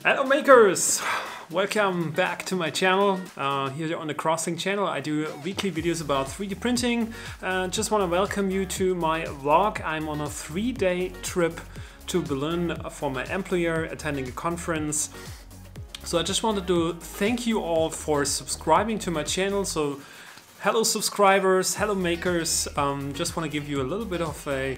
Hello makers! Welcome back to my channel. Here on the Crosslink channel I do weekly videos about 3D printing. Just want to welcome you to my vlog. I'm on a 3-day trip to Berlin for my employer, attending a conference. So I just wanted to thank you all for subscribing to my channel. So hello subscribers, hello makers. Just want to give you a little bit of a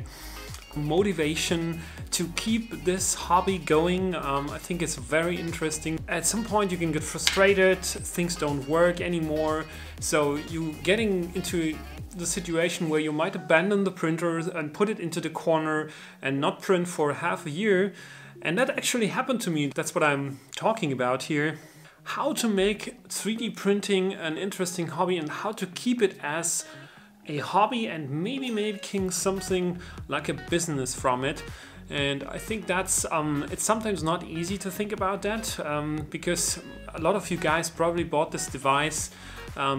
motivation to keep this hobby going. I think it's very interesting. At some point you can get frustrated, things don't work anymore, so you getting into the situation where you might abandon the printer and put it into the corner and not print for half a year. And that actually happened to me. That's what I'm talking about here. How to make 3D printing an interesting hobby and how to keep it as a hobby and maybe making something like a business from it. And I think that's it's sometimes not easy to think about that because a lot of you guys probably bought this device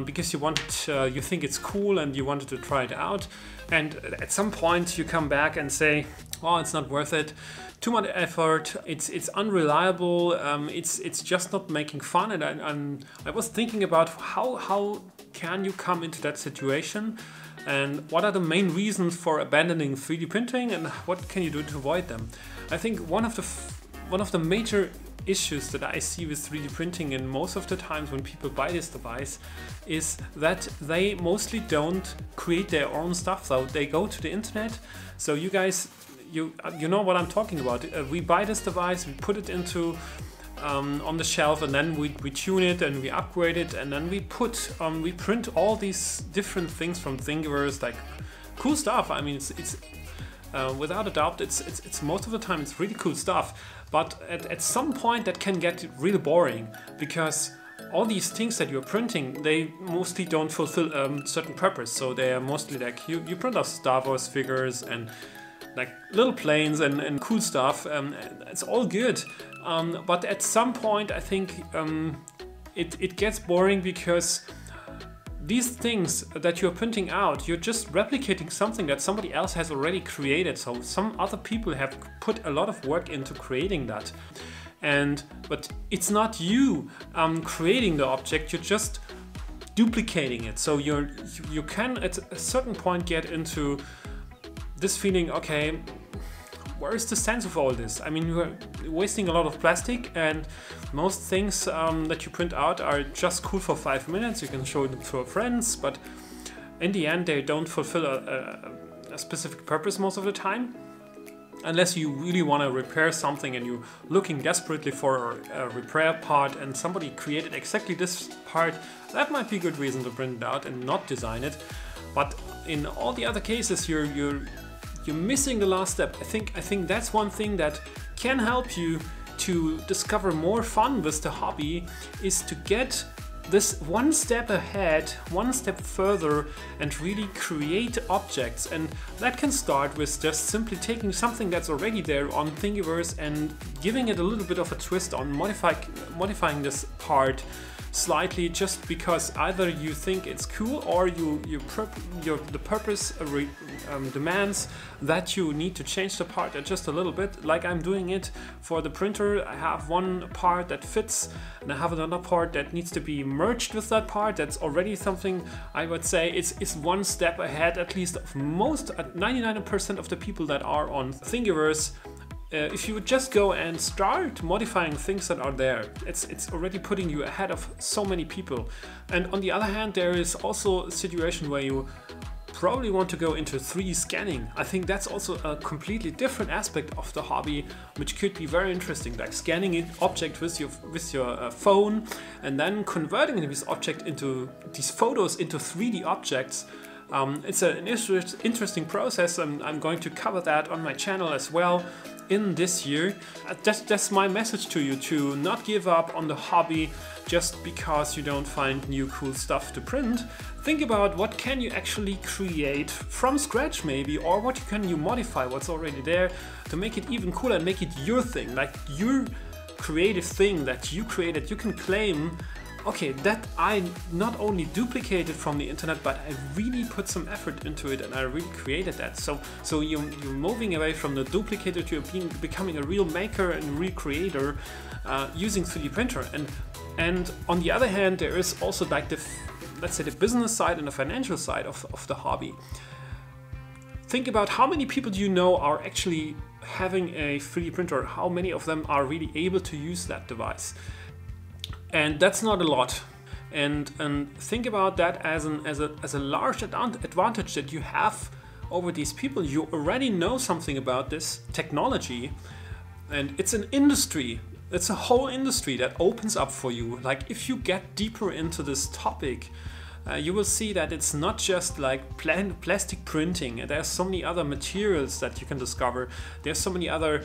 because you wanted, you think it's cool and you wanted to try it out, and at some point you come back and say, oh, it's not worth it, too much effort, it's unreliable, it's just not making fun. And I was thinking about how can you come into that situation, and what are the main reasons for abandoning 3D printing, and what can you do to avoid them. I think one of the major issues that I see with 3D printing, and most of the times when people buy this device, is that they mostly don't create their own stuff. So they go to the internet. So you guys, you know what I'm talking about. We buy this device, we put it into on the shelf, and then we tune it and we upgrade it, and then we print all these different things from Thingiverse, like cool stuff. I mean, it's without a doubt, it's most of the time it's really cool stuff. But at some point that can get really boring, because all these things that you're printing, they mostly don't fulfill a certain purpose. So they are mostly like you print off Star Wars figures and like little planes and cool stuff. It's all good. But at some point I think it gets boring, because these things that you're printing out, you're just replicating something that somebody else has already created. So some other people have put a lot of work into creating that. But it's not you creating the object, you're just duplicating it. So you can at a certain point get into this feeling, okay, where is the sense of all this? I mean, you're wasting a lot of plastic, and most things that you print out are just cool for 5 minutes. You can show them to your friends, but in the end they don't fulfill a specific purpose most of the time. Unless you really want to repair something and you're looking desperately for a repair part and somebody created exactly this part, that might be a good reason to print it out and not design it. But in all the other cases, you're missing the last step. I think that's one thing that can help you to discover more fun with the hobby, is to get this one step ahead, one step further, and really create objects. And that can start with just simply taking something that's already there on Thingiverse and giving it a little bit of a twist, on modifying this part slightly, just because either you think it's cool or the purpose demands that you need to change the part just a little bit. Like I'm doing it for the printer. I have one part that fits and I have another part that needs to be merged with that part. That's already something I would say is one step ahead, at least of most 99% of the people that are on Thingiverse. If you would just go and start modifying things that are there, it's already putting you ahead of so many people. And on the other hand, there is also a situation where you probably want to go into 3D scanning. I think that's also a completely different aspect of the hobby, which could be very interesting, like scanning an object with your phone and then converting this object into these photos into 3D objects. It's an interesting process, and I'm going to cover that on my channel as well in this year. That's my message to you, to not give up on the hobby just because you don't find new cool stuff to print. Think about what can you actually create from scratch maybe, or what can you modify what's already there to make it even cooler and make it your thing, like your creative thing that you created. You can claim, okay, that I not only duplicated from the internet, but I really put some effort into it and I really created that. So you're moving away from the duplicator to becoming a real maker and real creator using 3D printer. And on the other hand, there is also like let's say the business side and the financial side of the hobby. Think about how many people do you know are actually having a 3D printer, how many of them are really able to use that device. And that's not a lot. And think about that as a large advantage that you have over these people. You already know something about this technology, and it's an industry. It's a whole industry that opens up for you. Like if you get deeper into this topic, you will see that it's not just like plastic printing. There's so many other materials that you can discover. There's so many other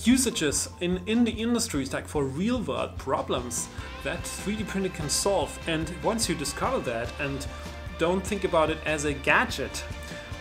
usages in the industries, like for real world problems that 3D printing can solve. And once you discover that, and don't think about it as a gadget,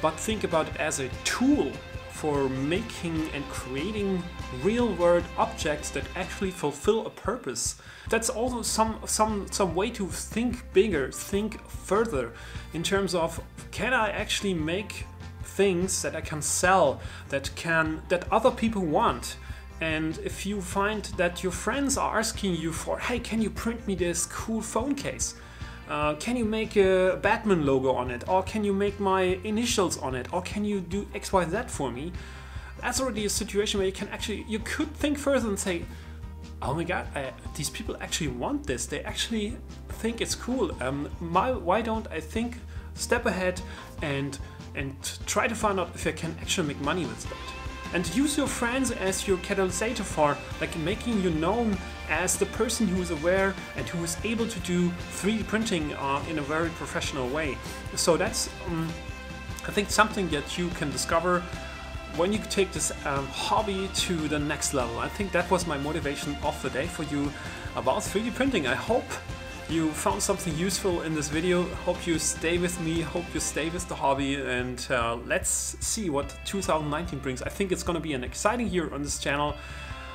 but think about it as a tool for making and creating real world objects that actually fulfill a purpose. That's also some way to think bigger, think further in terms of, can I actually make things that I can sell, that other people want? And if you find that your friends are asking you for, hey, can you print me this cool phone case? Can you make a Batman logo on it? Or can you make my initials on it? Or can you do XYZ for me? That's already a situation where you could think further and say, oh my god, these people actually want this. They actually think it's cool. Why don't I think step ahead and try to find out if I can actually make money with that? And use your friends as your catalyst for like making you known as the person who is aware and who is able to do 3D printing in a very professional way. So that's I think something that you can discover when you take this hobby to the next level. I think that was my motivation of the day for you about 3D printing. I hope you found something useful in this video. Hope you stay with me, hope you stay with the hobby, and let's see what 2019 brings. I think it's going to be an exciting year on this channel.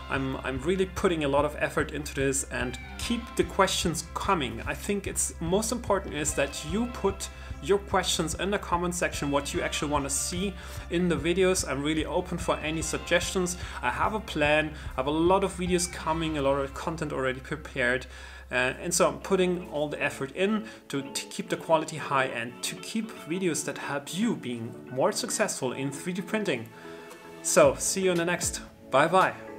I'm really putting a lot of effort into this, and keep the questions coming. I think it's most important is that you put your questions in the comment section, what you actually want to see in the videos. I'm really open for any suggestions. I have a plan, I have a lot of videos coming, a lot of content already prepared. And so I'm putting all the effort in to keep the quality high and to keep videos that help you being more successful in 3D printing. So see you in the next. Bye bye.